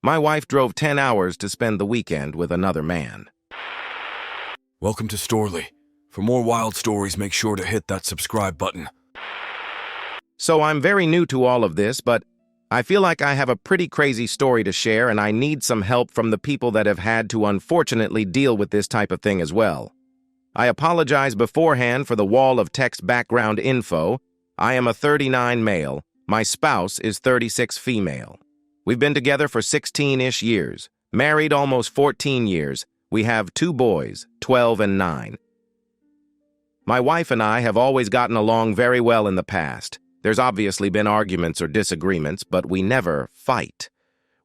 My wife drove 10 hours to spend the weekend with another man. Welcome to Storly. For more wild stories, make sure to hit that subscribe button. So I'm very new to all of this, but I feel like I have a pretty crazy story to share, and I need some help from the people that have had to unfortunately deal with this type of thing as well. I apologize beforehand for the wall of text background info. I am a 39 male. My spouse is 36 female. We've been together for 16-ish years, married almost 14 years. We have 2 boys, 12 and 9. My wife and I have always gotten along very well in the past. There's obviously been arguments or disagreements, but we never fight.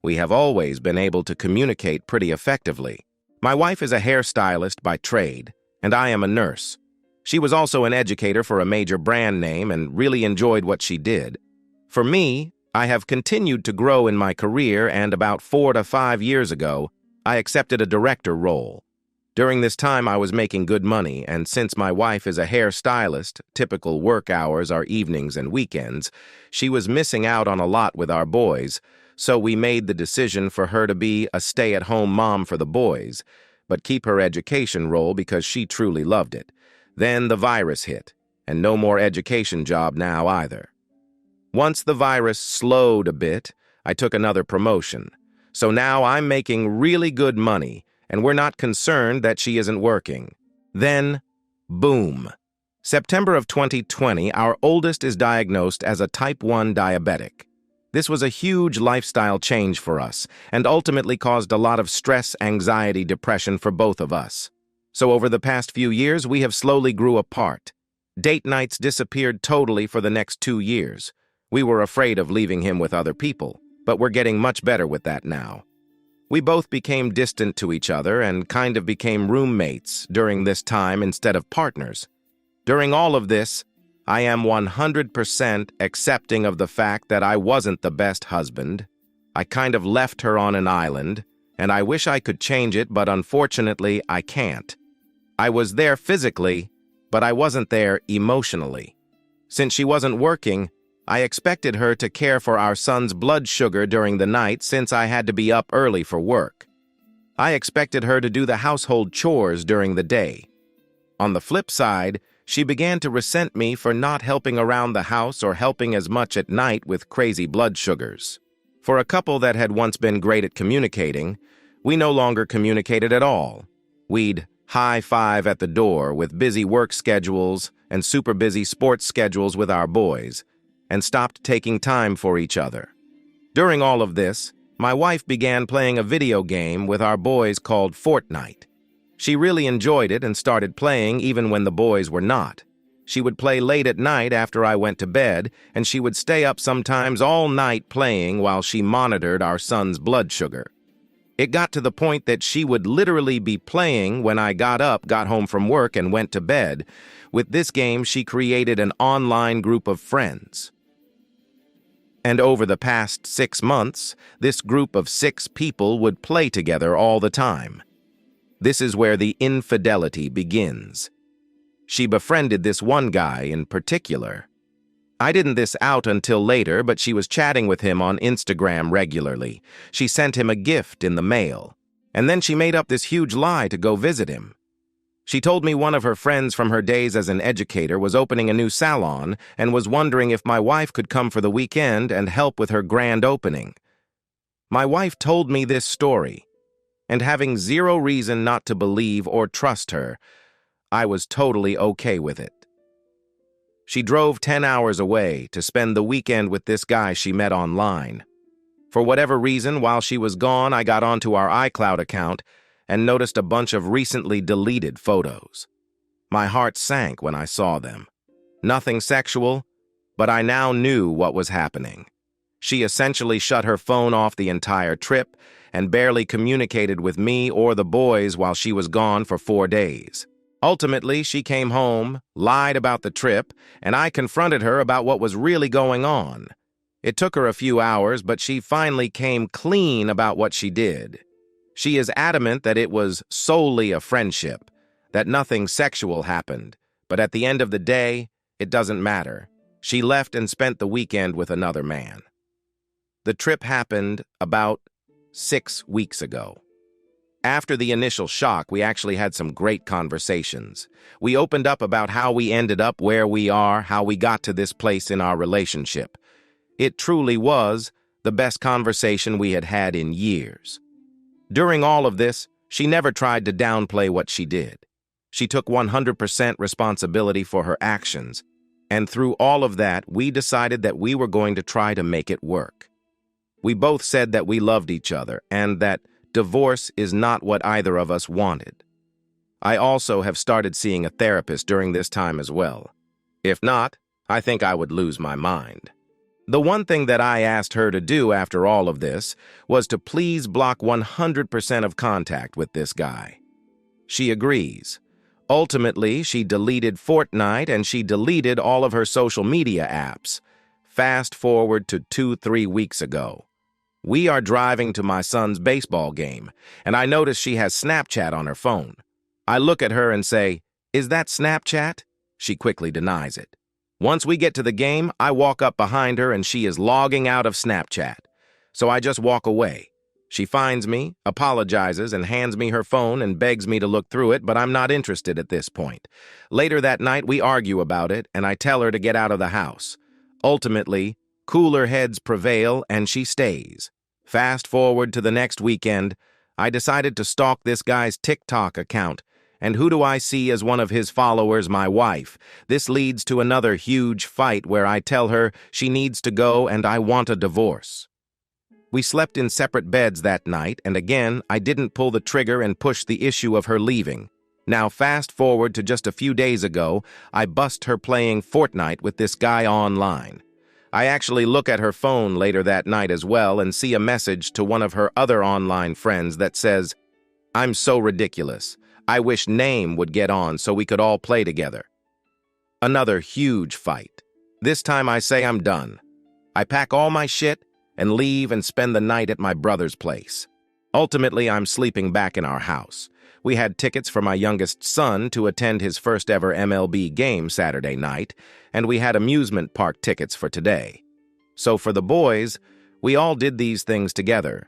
We have always been able to communicate pretty effectively. My wife is a hairstylist by trade, and I am a nurse. She was also an educator for a major brand name and really enjoyed what she did. For me, I have continued to grow in my career, and about 4 to 5 years ago, I accepted a director role. During this time, I was making good money, and since my wife is a hairstylist, typical work hours are evenings and weekends, she was missing out on a lot with our boys, so we made the decision for her to be a stay-at-home mom for the boys, but keep her education role because she truly loved it. Then the virus hit, and no more education job now either. Once the virus slowed a bit, I took another promotion. So now I'm making really good money, and we're not concerned that she isn't working. Then, boom. September of 2020, our oldest is diagnosed as a type 1 diabetic. This was a huge lifestyle change for us, and ultimately caused a lot of stress, anxiety, depression for both of us. So over the past few years, we have slowly grew apart. Date nights disappeared totally for the next 2 years. We were afraid of leaving him with other people, but we're getting much better with that now. We both became distant to each other and kind of became roommates during this time instead of partners. During all of this, I am 100% accepting of the fact that I wasn't the best husband. I kind of left her on an island, and I wish I could change it, but unfortunately, I can't. I was there physically, but I wasn't there emotionally. Since she wasn't working, I expected her to care for our son's blood sugar during the night since I had to be up early for work. I expected her to do the household chores during the day. On the flip side, she began to resent me for not helping around the house or helping as much at night with crazy blood sugars. For a couple that had once been great at communicating, we no longer communicated at all. We'd high-five at the door with busy work schedules and super busy sports schedules with our boys, and stopped taking time for each other. During all of this, my wife began playing a video game with our boys called Fortnite. She really enjoyed it and started playing even when the boys were not. She would play late at night after I went to bed, and she would stay up sometimes all night playing while she monitored our son's blood sugar. It got to the point that she would literally be playing when I got home from work, and went to bed. With this game, she created an online group of friends. And over the past 6 months, this group of 6 people would play together all the time. This is where the infidelity begins. She befriended this one guy in particular. I didn't this out until later, but she was chatting with him on Instagram regularly. She sent him a gift in the mail, and then she made up this huge lie to go visit him. She told me one of her friends from her days as an educator was opening a new salon and was wondering if my wife could come for the weekend and help with her grand opening. My wife told me this story, and having zero reason not to believe or trust her, I was totally okay with it. She drove 10 hours away to spend the weekend with this guy she met online. For whatever reason, while she was gone, I got onto our iCloud account and noticed a bunch of recently deleted photos. My heart sank when I saw them. Nothing sexual, but I now knew what was happening. She essentially shut her phone off the entire trip and barely communicated with me or the boys while she was gone for 4 days. Ultimately, she came home, lied about the trip, and I confronted her about what was really going on. It took her a few hours, but she finally came clean about what she did. She is adamant that it was solely a friendship, that nothing sexual happened, but at the end of the day, it doesn't matter. She left and spent the weekend with another man. The trip happened about 6 weeks ago. After the initial shock, we actually had some great conversations. We opened up about how we ended up where we are, how we got to this place in our relationship. It truly was the best conversation we had had in years. During all of this, she never tried to downplay what she did. She took 100% responsibility for her actions, and through all of that, we decided that we were going to try to make it work. We both said that we loved each other and that divorce is not what either of us wanted. I also have started seeing a therapist during this time as well. If not, I think I would lose my mind. The one thing that I asked her to do after all of this was to please block 100% of contact with this guy. She agrees. Ultimately, she deleted Fortnite and she deleted all of her social media apps. Fast forward to 2-3 weeks ago. We are driving to my son's baseball game, and I notice she has Snapchat on her phone. I look at her and say, "Is that Snapchat?" She quickly denies it. Once we get to the game, I walk up behind her and she is logging out of Snapchat. So I just walk away. She finds me, apologizes, and hands me her phone and begs me to look through it, but I'm not interested at this point. Later that night, we argue about it, and I tell her to get out of the house. Ultimately, cooler heads prevail and she stays. Fast forward to the next weekend, I decided to stalk this guy's TikTok account. And who do I see as one of his followers? My wife. This leads to another huge fight where I tell her she needs to go and I want a divorce. We slept in separate beds that night, and again, I didn't pull the trigger and push the issue of her leaving. Now fast forward to just a few days ago, I bust her playing Fortnite with this guy online. I actually look at her phone later that night as well and see a message to one of her other online friends that says, "I'm so ridiculous. I wish Name would get on so we could all play together." Another huge fight. This time I say I'm done. I pack all my shit and leave and spend the night at my brother's place. Ultimately, I'm sleeping back in our house. We had tickets for my youngest son to attend his first ever MLB game Saturday night, and we had amusement park tickets for today. So for the boys, we all did these things together.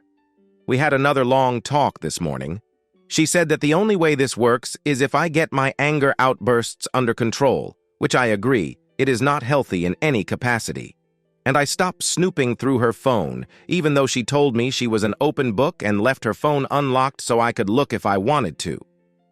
We had another long talk this morning. She said that the only way this works is if I get my anger outbursts under control, which I agree, it is not healthy in any capacity. And I stopped snooping through her phone, even though she told me she was an open book and left her phone unlocked so I could look if I wanted to.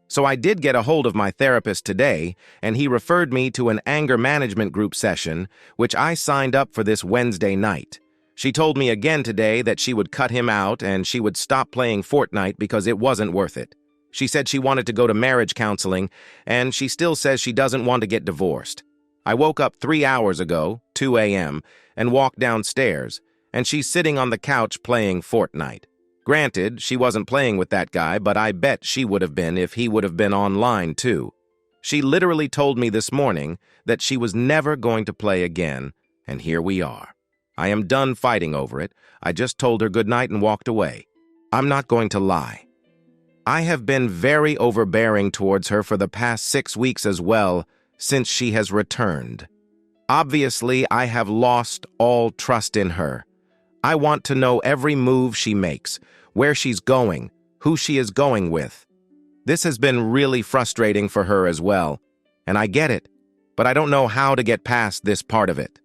So I did get a hold of my therapist today, and he referred me to an anger management group session, which I signed up for this Wednesday night. She told me again today that she would cut him out and she would stop playing Fortnite because it wasn't worth it. She said she wanted to go to marriage counseling, and she still says she doesn't want to get divorced. I woke up 3 hours ago, 2 a.m., and walked downstairs, and she's sitting on the couch playing Fortnite. Granted, she wasn't playing with that guy, but I bet she would have been if he would have been online too. She literally told me this morning that she was never going to play again, and here we are. I am done fighting over it. I just told her goodnight and walked away. I'm not going to lie. I have been very overbearing towards her for the past 6 weeks as well, since she has returned. Obviously, I have lost all trust in her. I want to know every move she makes, where she's going, who she is going with. This has been really frustrating for her as well, and I get it, but I don't know how to get past this part of it.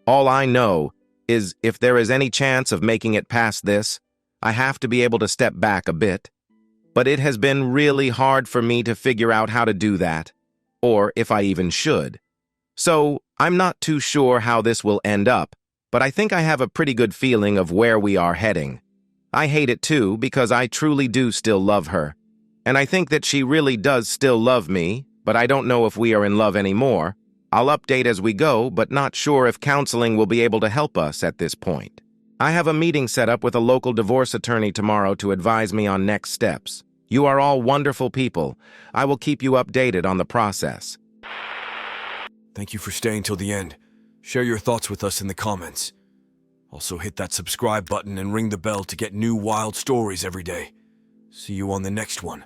All I know is if there is any chance of making it past this, I have to be able to step back a bit. But it has been really hard for me to figure out how to do that, or if I even should. So, I'm not too sure how this will end up, but I think I have a pretty good feeling of where we are heading. I hate it too because I truly do still love her. And I think that she really does still love me, but I don't know if we are in love anymore. I'll update as we go, but not sure if counseling will be able to help us at this point. I have a meeting set up with a local divorce attorney tomorrow to advise me on next steps. You are all wonderful people. I will keep you updated on the process. Thank you for staying till the end. Share your thoughts with us in the comments. Also hit that subscribe button and ring the bell to get new wild stories every day. See you on the next one.